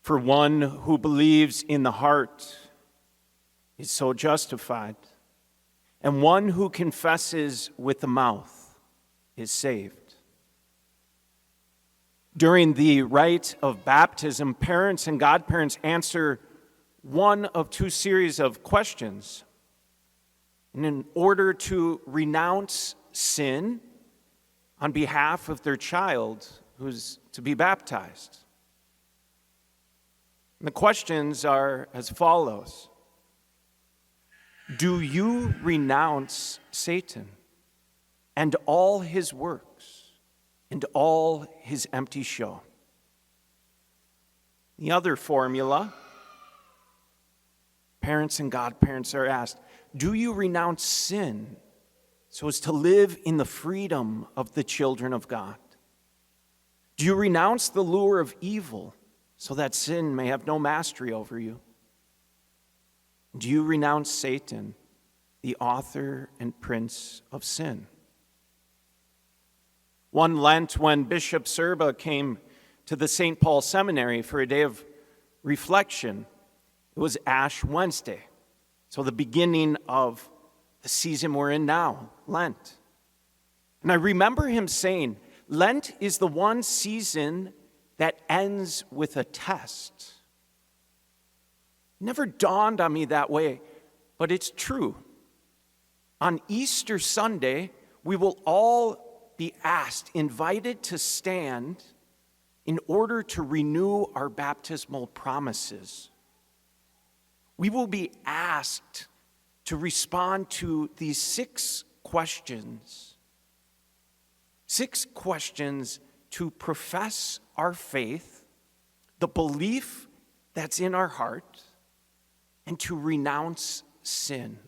For one who believes in the heart is so justified, and one who confesses with the mouth is saved. During the rite of baptism, parents and godparents answer one of two series of questions. And in order to renounce sin on behalf of their child who's to be baptized. And the questions are as follows. Do you renounce Satan and all his works and all his empty show? The other formula, parents and godparents are asked, do you renounce sin so as to live in the freedom of the children of God? Do you renounce the lure of evil so that sin may have no mastery over you? Do you renounce Satan, the author and prince of sin? One Lent, when Bishop Serba came to the St. Paul Seminary for a day of reflection, it was Ash Wednesday, so the beginning of the season we're in now, Lent. And I remember him saying, Lent is the one season that ends with a test. It never dawned on me that way, but it's true. On Easter Sunday, we will all be asked, invited to stand in order to renew our baptismal promises. We will be asked to respond to these 6 questions. 6 questions to profess our faith, the belief that's in our heart, and to renounce sin.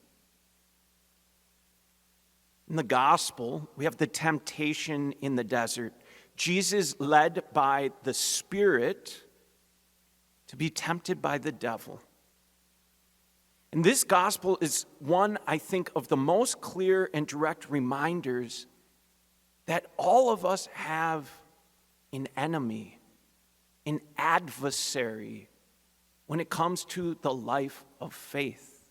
In the gospel, we have the temptation in the desert. Jesus led by the Spirit to be tempted by the devil. And this gospel is one, I think, of the most clear and direct reminders that all of us have an enemy, an adversary, when it comes to the life of faith.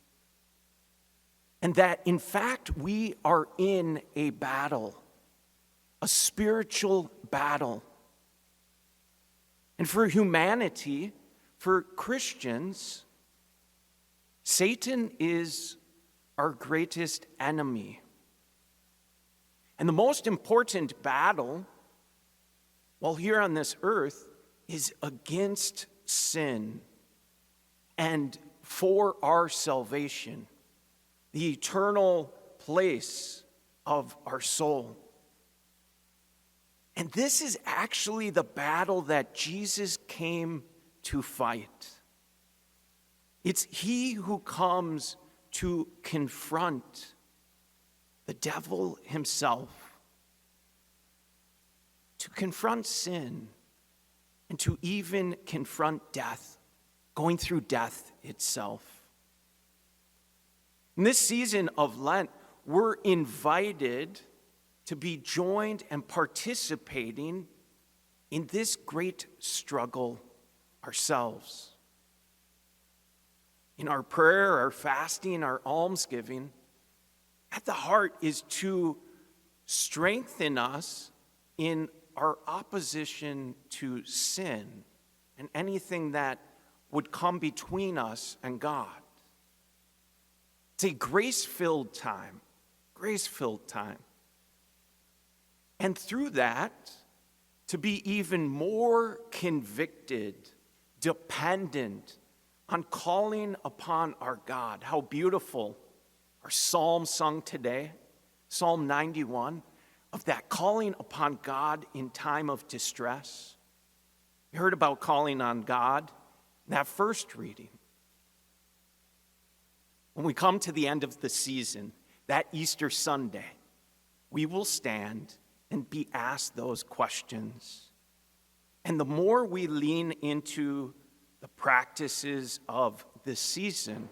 And that, in fact, we are in a battle, a spiritual battle. And for humanity, for Christians, Satan is our greatest enemy. And the most important battle, while here on this earth, is against sin and for our salvation, the eternal place of our soul. And this is actually the battle that Jesus came to fight. It's he who comes to confront the devil himself, to confront sin, and to even confront death, going through death itself. In this season of Lent, we're invited to be joined and participating in this great struggle ourselves. In our prayer, our fasting, our almsgiving, at the heart is to strengthen us in our opposition to sin and anything that would come between us and God. It's a grace-filled time, grace-filled time. And through that, to be even more convicted, dependent on calling upon our God. How beautiful our psalm sung today, Psalm 91, of that calling upon God in time of distress. We heard about calling on God in that first reading. When we come to the end of the season, that Easter Sunday, we will stand and be asked those questions. And the more we lean into the practices of this season,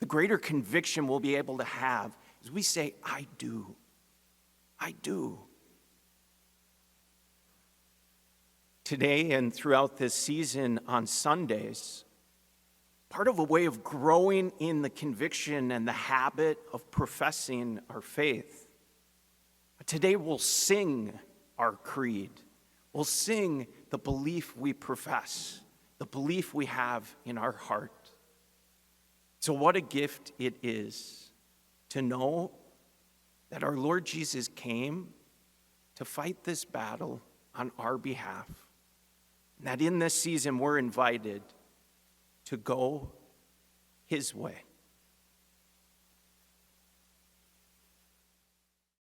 the greater conviction we'll be able to have as we say, I do. I do. Today and throughout this season on Sundays, part of a way of growing in the conviction and the habit of professing our faith. Today we'll sing our creed. We'll sing the belief we profess, the belief we have in our heart. So what a gift it is to know that our Lord Jesus came to fight this battle on our behalf. And that in this season we're invited to go his way.